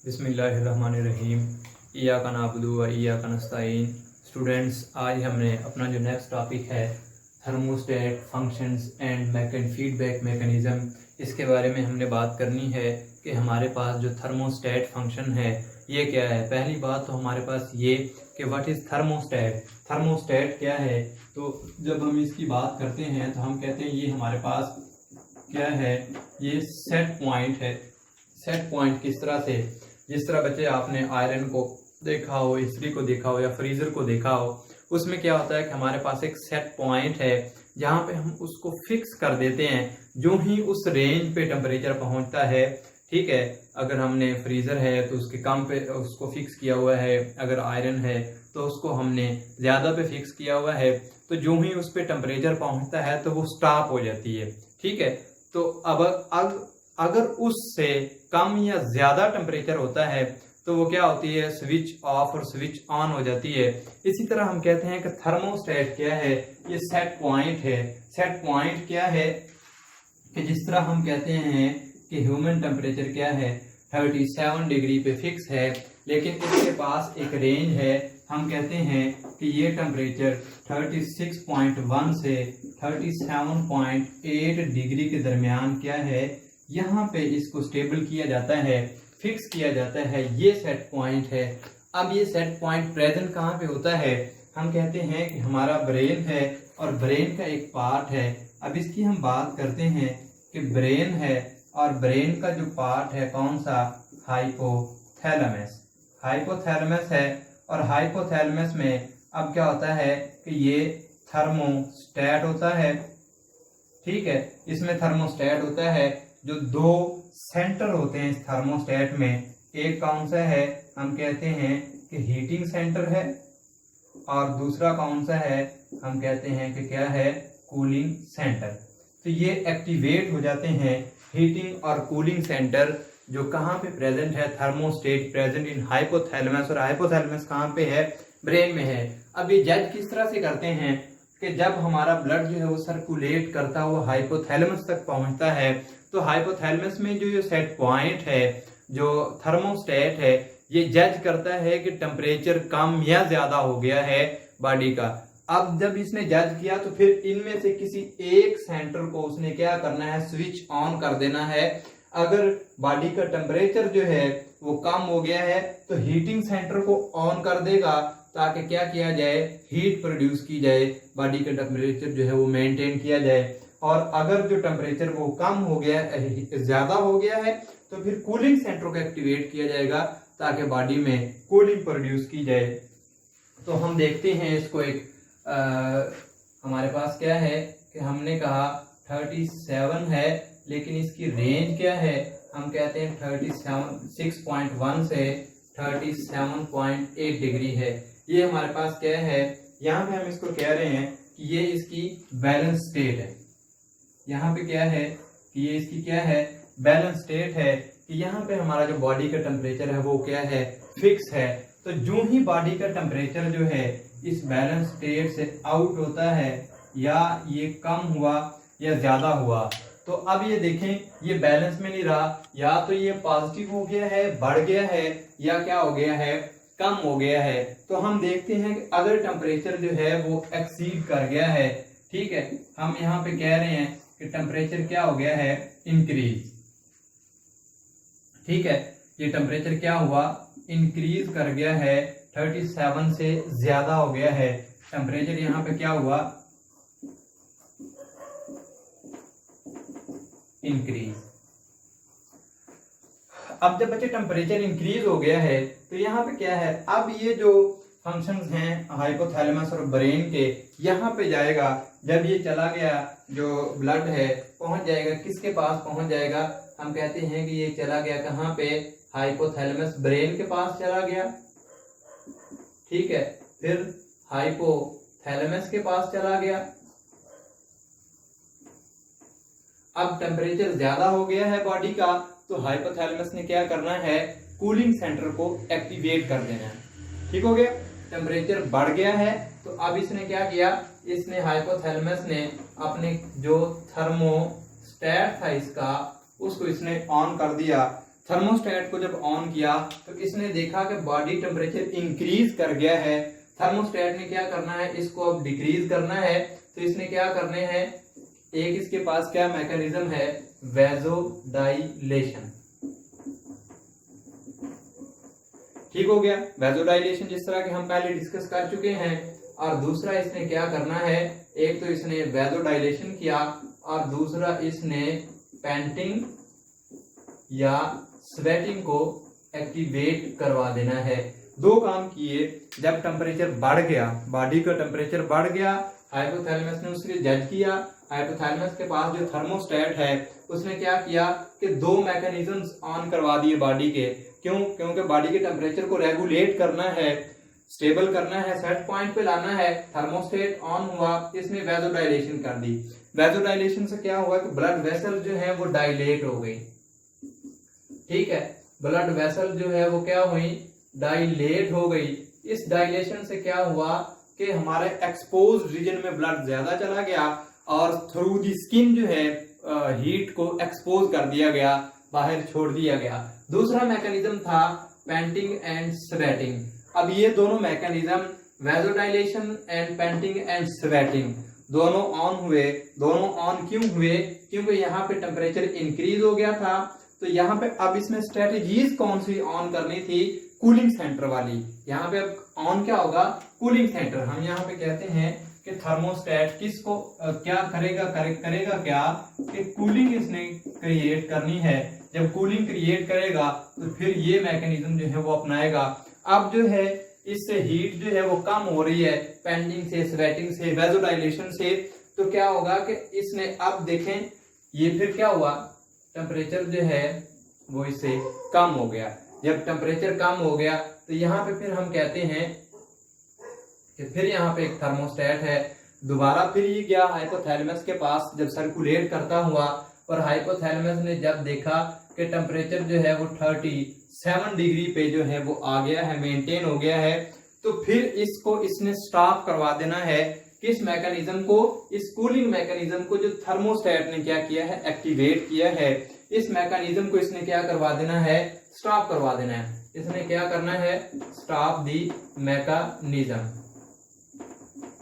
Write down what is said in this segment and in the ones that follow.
बिस्मिल्लाहिर्रहमानिर्रहीम। इय्याका नअबुदु व इय्याका नस्तईन। स्टूडेंट्स, आज हमने अपना जो नेक्स्ट टॉपिक है thermostat functions and feedback mechanism, इसके बारे में हमने बात करनी है कि हमारे पास जो थर्मोस्टेट फंक्शन है ये क्या है। पहली बात तो हमारे पास ये कि व्हाट इज़ थर्मोस्टेट। थर्मोस्टेट क्या है, तो जब हम इसकी बात करते हैं तो हम कहते हैं ये हमारे पास क्या है, ये सेट पॉइंट है। सेट पॉइंट किस तरह से, जिस तरह बच्चे आपने आयरन को देखा हो, इस्त्री को देखा हो या फ्रीजर को देखा हो, उसमें क्या होता है कि हमारे पास एक सेट पॉइंट है जहाँ पे हम उसको फिक्स कर देते हैं। जो ही उस रेंज पे टेम्परेचर पहुंचता है, ठीक है, अगर हमने फ्रीजर है तो उसके कम पे उसको फिक्स किया हुआ है, अगर आयरन है तो उसको हमने ज्यादा पे फिक्स किया हुआ है, तो जो ही उस पे टेम्परेचर पहुंचता है तो वो स्टॉप हो जाती है। ठीक है, तो अब अगर उससे कम या ज्यादा टेम्परेचर होता है तो वो क्या होती है, स्विच ऑफ और स्विच ऑन हो जाती है। इसी तरह हम कहते हैं कि थर्मोस्टेट क्या है, ये सेट पॉइंट है। सेट पॉइंट क्या है कि जिस तरह हम कहते हैं कि ह्यूमन टेम्परेचर क्या है 37 डिग्री पे फिक्स है, लेकिन इसके पास एक रेंज है। हम कहते हैं कि ये टेम्परेचर 36.1 से 37.8 डिग्री के दरमियान क्या है, यहाँ पे इसको स्टेबल किया जाता है, फिक्स किया जाता है। ये सेट पॉइंट है। अब ये सेट पॉइंट प्रेजेंट कहाँ पे होता है, हम कहते हैं कि हमारा ब्रेन है और ब्रेन का एक पार्ट है। अब इसकी हम बात करते हैं कि ब्रेन है और ब्रेन का जो पार्ट है कौन सा, हाइपोथैलेमस। हाइपोथैलेमस है और हाइपोथैलेमस में अब क्या होता है कि ये थर्मोस्टेट होता है। ठीक है, इसमें थर्मोस्टेट होता है। जो दो सेंटर होते हैं इस थर्मोस्टेट में, एक कौन सा है, हम कहते हैं कि हीटिंग सेंटर है, और दूसरा कौन सा है, हम कहते हैं कि क्या है, कूलिंग सेंटर। तो ये एक्टिवेट हो जाते हैं हीटिंग और कूलिंग सेंटर, जो कहाँ पे प्रेजेंट है, थर्मोस्टेट प्रेजेंट इन हाइपोथैलेमस। और हाइपोथैलेमस कहाँ पे है, ब्रेन में है। अब ये जज किस तरह से करते हैं कि जब हमारा ब्लड जो है वो सर्कुलेट करता हुआ हाइपोथैलेमस तक पहुंचता है, तो हाइपोथैलेमस में जो ये सेट पॉइंट है, जो थर्मोस्टेट है, ये जज करता है कि टेम्परेचर कम या ज्यादा हो गया है बॉडी का। अब जब इसने जज किया तो फिर इनमें से किसी एक सेंटर को उसने क्या करना है, स्विच ऑन कर देना है। अगर बॉडी का टेम्परेचर जो है वो कम हो गया है तो हीटिंग सेंटर को ऑन कर देगा, ताकि क्या किया जाए, हीट प्रोड्यूस की जाए, बॉडी का टेम्परेचर जो है वो मेंटेन किया जाए। और अगर जो टेम्परेचर वो कम हो गया, ज्यादा हो गया है, तो फिर कूलिंग सेंटर को एक्टिवेट किया जाएगा ताकि बॉडी में कूलिंग प्रोड्यूस की जाए। तो हम देखते हैं इसको एक हमारे पास क्या है कि हमने कहा 37 है, लेकिन इसकी रेंज क्या है, हम कहते हैं 36.1 से 37.8 डिग्री है। ये हमारे पास क्या है, यहाँ पे हम इसको कह रहे हैं कि ये इसकी बैलेंस स्टेट है। यहाँ पे क्या है कि ये इसकी क्या है, बैलेंस स्टेट है, कि यहाँ पे हमारा जो बॉडी का टेम्परेचर है वो क्या है, फिक्स है। तो जो ही बॉडी का टेम्परेचर जो है इस बैलेंस स्टेट से आउट होता है, या ये कम हुआ या ज्यादा हुआ, तो अब ये देखें ये बैलेंस में नहीं रहा, या तो ये पॉजिटिव हो गया है, बढ़ गया है, या क्या हो गया है, कम हो गया है। तो हम देखते हैं कि अगर टेम्परेचर जो है वो एक्सीड कर गया है, ठीक है, हम यहाँ पे कह रहे हैं कि टेम्परेचर क्या हो गया है, इंक्रीज। ठीक है, ये टेम्परेचर क्या हुआ, इंक्रीज कर गया है, 37 से ज्यादा हो गया है टेम्परेचर। यहाँ पे क्या हुआ, इंक्रीज। अब जब बच्चे टेम्परेचर इंक्रीज हो गया है तो यहाँ पे क्या है, अब ये जो फंक्शंस हैं हाइपोथैलेमस और ब्रेन के, यहाँ पे जाएगा। जब ये चला गया, जो ब्लड है पहुंच जाएगा, किसके पास पहुंच जाएगा, हम कहते हैं कि ये चला गया कहाँ पे, हाइपोथैलेमस, ब्रेन के पास चला गया। ठीक है, फिर हाइपोथैलेमस के पास चला गया। अब टेम्परेचर ज्यादा हो गया है बॉडी का, तो हाइपोथैलेमस ने क्या करना है, कूलिंग सेंटर को एक्टिवेट कर देना है। ठीक हो गया, टेम्परेचर बढ़ गया है तो अब इसने क्या किया, इसने हाइपोथैलेमस ने अपने जो थर्मोस्टेट था इसका, उसको इसने ऑन कर दिया। थर्मोस्टेट को जब ऑन किया तो इसने देखा कि बॉडी टेम्परेचर इंक्रीज कर गया है। थर्मोस्टेट ने क्या करना है, इसको अब डिक्रीज करना है। तो इसने क्या करने हैं, एक इसके पास क्या मैकेनिज्म है, वैसोडाइलेशन। ठीक हो गया, वैसोडाइलेशन जिस तरह के हम पहले डिस्कस कर चुके हैं। और दूसरा इसने क्या करना है, एक तो इसने वैसोडाइलेशन किया और दूसरा इसने पेंटिंग या स्वेटिंग को एक्टिवेट करवा देना है। दो काम किए। जब टेम्परेचर बढ़ गया, बॉडी का टेम्परेचर बढ़ गया, हाइपोथैलेमस ने उसके जज किया। हाइपोथैलेमस के पास जो थर्मोस्टेट है उसने क्या किया कि दो मैकेनिज्म्स ऑन करवा दिए बॉडी के। क्यों? क्योंकि बॉडी के टेम्परेचर को रेगुलेट करना है, स्टेबल करना है, सेट पॉइंट पे लाना है। थर्मोस्टेट ऑन हुआ, इसने वैसोडाइलेशन कर दी। वैसोडाइलेशन से क्या हुआ कि ब्लड वेसल जो है वो डायलेट हो गई। ठीक है, ब्लड वेसल जो है वो क्या हुई, डायलेट हो गई। इस डायलेशन से क्या हुआ कि हमारे एक्सपोज रीजन में ब्लड ज्यादा चला गया और थ्रू दी स्किन जो है हीट को एक्सपोज कर दिया गया, बाहर छोड़ दिया गया। दूसरा मैकेनिज्म था पेंटिंग एंड स्वेटिंग। अब ये दोनों mechanism vasodilation and painting and sweating दोनों ऑन हुए। दोनों ऑन क्यों हुए? क्योंकि यहाँ पे टेम्परेचर इंक्रीज हो गया था। तो यहाँ पे अब इसमें स्ट्रेटेजीज कौन सी ऑन करनी थी, कूलिंग सेंटर वाली। यहाँ पे अब ऑन क्या होगा, कूलिंग सेंटर। हम यहाँ पे कहते हैं कि थर्मोस्टेट किसको क्या करेगा, करेगा क्या कि कूलिंग इसने क्रिएट करनी है। जब कूलिंग क्रिएट करेगा तो फिर ये मैकेनिज्म जो है वो अपनाएगा। अब जो है इससे हीट जो है वो कम हो रही है, पेंटिंग से, स्वेटिंग से, वैसोडाइलेशन से। तो क्या होगा कि इसने अब देखें, ये फिर क्या हुआ, टेम्परेचर जो है वो इससे कम हो गया। जब टेम्परेचर कम हो गया तो यहाँ पे फिर हम कहते हैं कि फिर यहाँ पे एक थर्मोस्टेट है। दोबारा फिर ये गया हाइपोथैलेमस के पास, जब सर्कुलेट करता हुआ, और हाइपोथैलेमस ने जब देखा कि टेम्परेचर जो है वो 37 डिग्री पे जो है वो आ गया है, मेंटेन हो गया है, तो फिर इसको इसने स्टॉप करवा देना है। किस मैकेनिज्म को, इस कूलिंग मैकेनिज्म को जो थर्मोस्टेट ने क्या किया है, एक्टिवेट किया है। इस मैकेनिज्म को इसने क्या करवा देना है, स्टॉप करवा देना है। इसने क्या करना है, स्टॉप दी मैकेनिज्म।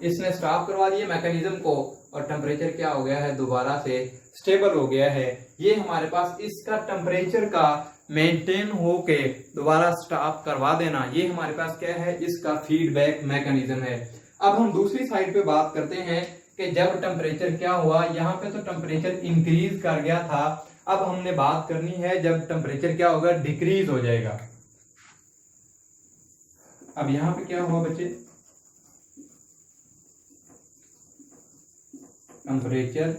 इसने स्टॉप करवा दिया मैकेनिज्म को और टेम्परेचर क्या हो गया है, दोबारा से स्टेबल हो गया है। ये हमारे पास इसका टेम्परेचर का मेंटेन होके दोबारा स्टॉप करवा देना, ये हमारे पास क्या है, इसका फीडबैक मैकेनिज्म है। अब हम दूसरी साइड पे बात करते हैं कि जब टेम्परेचर क्या हुआ, यहाँ पे तो टेम्परेचर इंक्रीज कर गया था। अब हमने बात करनी है जब टेम्परेचर क्या होगा, डिक्रीज हो जाएगा। अब यहाँ पे क्या हुआ बच्चे, टेम्परेचर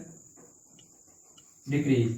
डिक्रीज।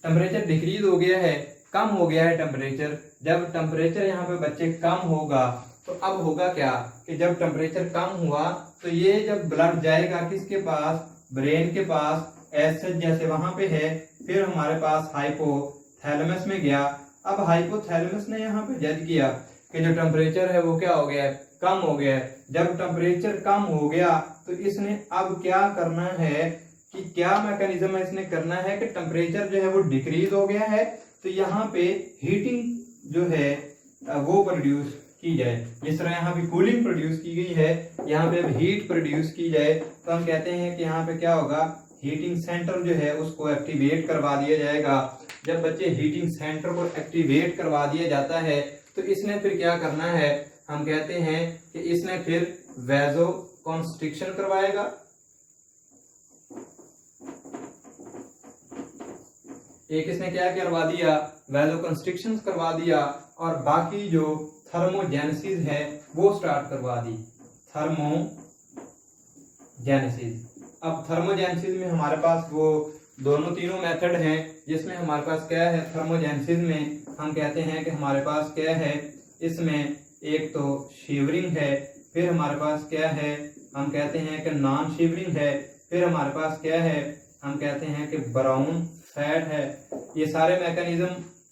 टेम्परेचर डिक्रीज हो गया है, कम हो गया है टेम्परेचर। जब टेम्परेचर यहाँ पे बच्चे कम होगा तो अब होगा क्या कि जब टेम्परेचर कम हुआ तो ये जब ब्लड जाएगा किसके पास, ब्रेन के पास, एसिड जैसे वहां पे है, फिर हमारे पास हाइपोथैलेमस में गया। अब हाइपोथैलेमस ने यहाँ पे जज किया कि जो टेम्परेचर है वो क्या हो गया है, कम हो गया है। जब टेम्परेचर कम हो गया तो इसने अब क्या करना है कि क्या मैकेनिज्म इसने करना है कि टेम्परेचर जो है वो डिक्रीज हो गया है, तो यहाँ पे हीटिंग जो है वो प्रोड्यूस की जाए। जिस तरह यहाँ पे कूलिंग प्रोड्यूस की गई है, यहाँ पे अब हीट प्रोड्यूस की जाए। तो हम कहते हैं कि यहाँ पे क्या होगा, हीटिंग सेंटर जो है उसको एक्टिवेट करवा दिया जाएगा। जब बच्चे हीटिंग सेंटर को एक्टिवेट करवा दिया जाता है तो इसने फिर क्या करना है, हम कहते हैं कि इसने फिर वैसो कॉन्स्ट्रिक्शन करवाएगा। एक इसने क्या करवा दिया, वैसो कंस्ट्रिक्शन करवा दिया, और बाकी जो थर्मोजेनेसिस है वो स्टार्ट करवा दी, थर्मोजेनेसिस। अब थर्मोजेनेसिस में हमारे पास वो दोनों तीनों मेथड हैं, जिसमें हमारे पास क्या है, थर्मोजेनेसिस में हम कहते हैं कि हमारे पास क्या है, इसमें एक तो शिवरिंग है, फिर हमारे पास क्या है, हम कहते हैं कि नॉन शिवरिंग है, फिर हमारे पास क्या है, हम कहते हैं कि ब्राउन फैट है। ये सारे मैकेनिज्म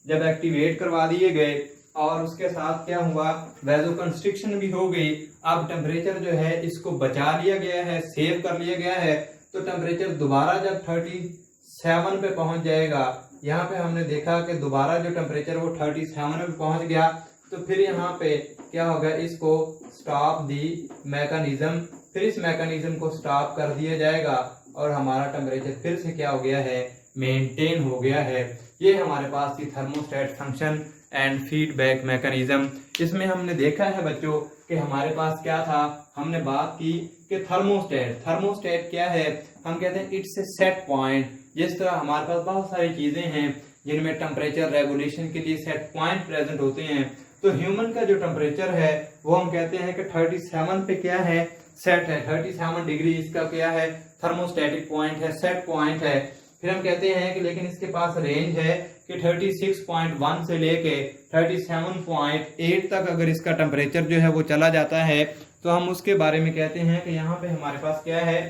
जब एक्टिवेट करवा दिए गए और उसके साथ क्या हुआ, वैसो कंस्ट्रिक्शन भी हो गई। अब टेम्परेचर जो है इसको बचा लिया गया है, सेव कर लिया गया है। तो टेम्परेचर दोबारा जब 37 पे पहुंच जाएगा यहाँ पे हमने देखा कि दोबारा जो टेम्परेचर वो 37 में पहुंच गया, तो फिर यहाँ पे क्या होगा, इसको स्टॉप दी मैकेनिज्म, फिर इस मैकेनिज्म को स्टॉप कर दिया जाएगा और हमारा टेम्परेचर फिर से क्या हो गया है, मेंटेन हो गया है। ये हमारे पास थी thermostat function and feedback mechanism. इसमें हमने देखा है बच्चों कि हमारे पास क्या था, हमने बात की कि थर्मोस्टेट क्या है, हम कहते हैं इट्स ए सेट पॉइंट। जिस तरह हमारे पास बहुत सारी चीजें हैं जिनमें टेम्परेचर रेगुलेशन के लिए सेट पॉइंट प्रेजेंट होते हैं, तो ह्यूमन का जो टेम्परेचर है वो हम कहते हैं कि 37 पे क्या है, सेट है। 37 डिग्री इसका क्या है, थर्मोस्टेटिक पॉइंट है, सेट पॉइंट है। फिर हम कहते हैं कि लेकिन इसके पास रेंज है कि 36.1 से लेके 37.8 तक अगर इसका टेम्परेचर जो है वो चला जाता है, तो हम उसके बारे में कहते हैं कि यहाँ पे हमारे पास क्या है,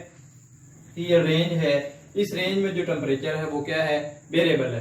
ये रेंज है। इस रेंज में जो टेम्परेचर है वो क्या है, वेरिएबल है।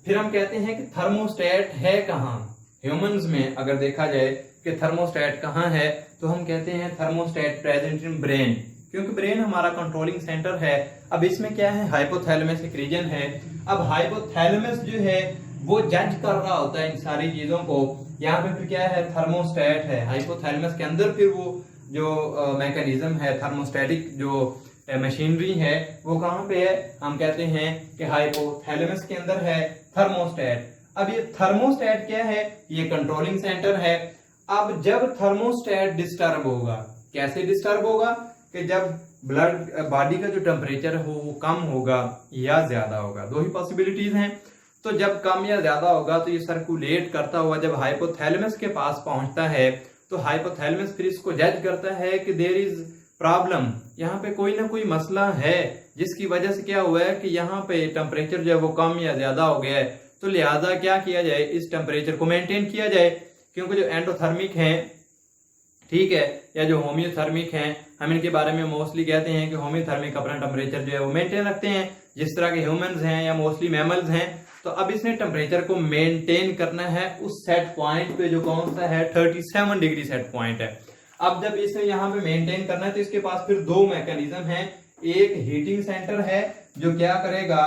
फिर हम कहते हैं कि थर्मोस्टेट है कहाँ, ह्यूमंस में अगर देखा जाए कि थर्मोस्टेट कहाँ है, तो हम कहते हैं थर्मोस्टेट प्रेजेंट इन ब्रेन, क्योंकि ब्रेन हमारा कंट्रोलिंग सेंटर है। अब इसमें क्या है, हाइपोथैलेमस एक रीजन है। अब हाइपोथैलेमस जो है वो जज कर रहा होता है इन सारी चीजों को। यहाँ पे फिर क्या है, थर्मोस्टेट है हाइपोथैलेमस के अंदर। फिर वो जो मैकेनिज्म है, थर्मोस्टेटिक जो मशीनरी है वो कहाँ पे है, हम कहते हैं कि हाइपोथैलेमस के अंदर है थर्मोस्टेट। अब ये थर्मोस्टेट क्या है, ये कंट्रोलिंग सेंटर है। अब जब थर्मोस्टेट डिस्टर्ब होगा, कैसे डिस्टर्ब होगा, कि जब ब्लड बॉडी का जो टेम्परेचर हो वो कम होगा या ज्यादा होगा, दो ही पॉसिबिलिटीज हैं। तो जब कम या ज्यादा होगा तो ये सर्कुलेट करता हुआ जब हाइपोथैलेमस के पास पहुंचता है, तो हाइपोथैलेमस फिर इसको जज करता है कि देयर इज प्रॉब्लम, यहाँ पे कोई ना कोई मसला है जिसकी वजह से क्या हुआ है कि यहाँ पे टेम्परेचर जो है वो कम या ज्यादा हो गया है। तो लिहाजा क्या किया जाए, इस टेम्परेचर को मेंटेन किया जाए। क्योंकि जो एंडोथर्मिक हैं, ठीक है, या जो होम्योथर्मिक हैं, हम इनके बारे में मोस्टली कहते हैं कि होम्योथर्मिक अपना टेम्परेचर जो है वो मेंटेन रखते हैं, जिस तरह के ह्यूमंस हैं या मोस्टली मैमल्स हैं। तो अब इसने टेम्परेचर को मेंटेन करना है उस सेट पॉइंट पे जो कौन सा है, 37 डिग्री सेट पॉइंट है। अब जब इसने यहाँ पे मेंटेन करना है तो इसके पास फिर दो मैकेनिज्म हैं। एक हीटिंग सेंटर है जो क्या करेगा,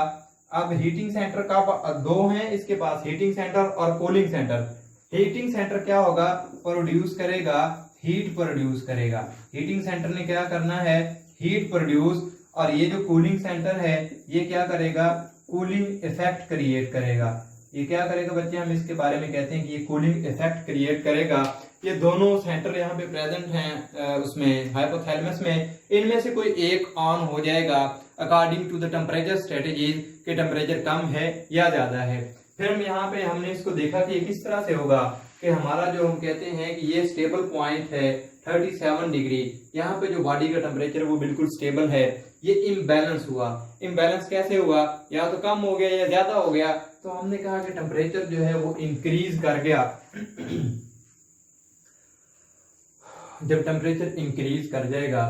अब हीटिंग सेंटर का दो हैं इसके पास, हीटिंग सेंटर और कूलिंग सेंटर। हीटिंग सेंटर क्या होगा, प्रोड्यूस करेगा, हीट प्रोड्यूस करेगा। हीटिंग सेंटर ने क्या करना है, हीट प्रोड्यूस, और ये जो कूलिंग सेंटर है ये क्या करेगा, कूलिंग इफेक्ट क्रिएट करेगा। ये क्या करेगा बच्चे, हम इसके बारे में कहते हैं कि ये कूलिंग इफेक्ट क्रिएट करेगा। ये दोनों सेंटर यहाँ पे प्रेजेंट हैं उसमें हाइपोथैलेमस में, इनमें से कोई एक ऑन हो जाएगा according to the temperature strategies, के टेम्परेचर कम है या ज्यादा है। फिर हम यहाँ पे हमने इसको देखा कि किस तरह से होगा कि हमारा जो हम कहते हैं कि ये स्टेबल पॉइंट है 37 डिग्री, यहाँ पे जो बॉडी का टेम्परेचर वो बिल्कुल स्टेबल है। ये इम्बैलेंस हुआ, इम्बैलेंस कैसे हुआ, या तो कम हो गया या ज्यादा हो गया। तो हमने कहा कि टेम्परेचर जो है वो इंक्रीज कर गया। जब टेम्परेचर इंक्रीज कर जाएगा,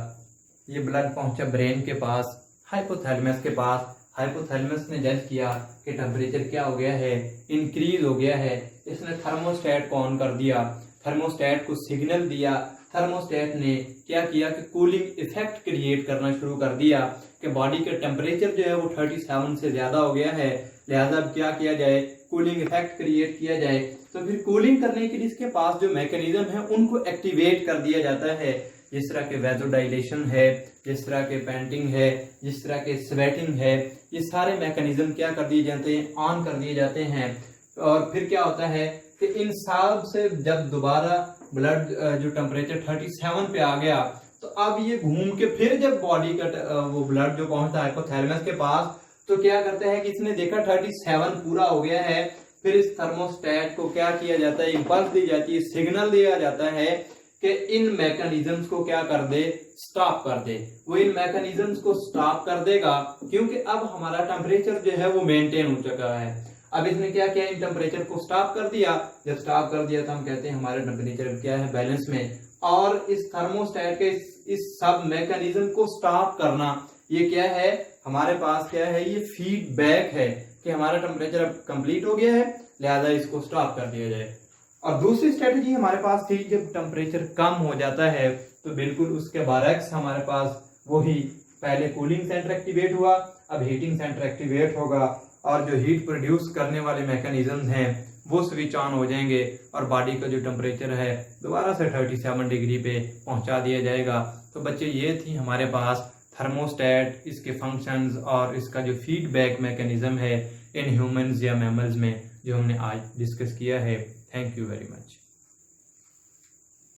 ये ब्लड पहुंचा ब्रेन के पास, हाइपोथैलेमस के पास। हाइपोथैलेमस ने जज किया कि टेम्परेचर क्या हो गया है, इंक्रीज हो गया है। इसने थर्मोस्टेट को ऑन कर दिया, थर्मोस्टेट को सिग्नल दिया। थर्मोस्टेट ने क्या किया कि कूलिंग इफेक्ट क्रिएट करना शुरू कर दिया कि बॉडी का टेम्परेचर जो है वो 37 से ज्यादा हो गया है, लिहाजा अब क्या किया जाए, कूलिंग इफेक्ट क्रिएट किया जाए। तो फिर कूलिंग करने के लिए इसके पास जो मैकेनिज्म है उनको एक्टिवेट कर दिया जाता है, जिस तरह के वैसोडाइलेशन है, जिस तरह के पेंटिंग है, जिस तरह के स्वेटिंग है, ये सारे मैकेनिज्म क्या कर दिए जाते हैं, ऑन कर दिए जाते हैं। और फिर क्या होता है कि इन सब से जब दोबारा ब्लड जो टेम्परेचर 37 पे आ गया, तो अब ये घूम के फिर जब बॉडी का वो ब्लड जो पहुंचता है हाइपोथैलेमस के पास, तो क्या करते हैं कि इसने देखा 37 पूरा हो गया है। फिर इस थर्मोस्टेट को क्या किया जाता है, इंपल्स दी जाती है, सिग्नल दिया जाता है कि इन मैकेनिज्म्स को क्या कर दे, स्टॉप कर दे। वो इन मैकेनिज्म्स को स्टॉप कर देगा क्योंकि अब हमारा टेम्परेचर जो है वो मेंटेन हो चुका है। अब इसने क्या किया, इन टेम्परेचर को स्टॉप कर दिया। जब स्टॉप कर दिया तो हम कहते हैं हमारा टेम्परेचर क्या है, बैलेंस में। और इस थर्मोस्टेट के इस सब मैकेनिज्म को स्टॉप करना, ये क्या है, हमारे पास क्या है, ये फीडबैक है कि हमारा टेम्परेचर अब कंप्लीट हो गया है, लिहाजा इसको स्टॉप कर दिया जाए। और दूसरी स्ट्रेटेजी हमारे पास थी, जब टेम्परेचर कम हो जाता है तो बिल्कुल उसके बरक्स हमारे पास वही, पहले कूलिंग सेंटर एक्टिवेट हुआ, अब हीटिंग सेंटर एक्टिवेट होगा और जो हीट प्रोड्यूस करने वाले मैकेनिज्म हैं वो स्विच ऑन हो जाएंगे और बॉडी का जो टेम्परेचर है दोबारा से 37 डिग्री पे पहुंचा दिया जाएगा। तो बच्चे ये थी हमारे पास थर्मोस्टेट, इसके फंक्शंस और इसका जो फीडबैक मैकेनिज्म है इन ह्यूमंस या मैमल्स में जो हमने आज डिस्कस किया है। Thank you very much.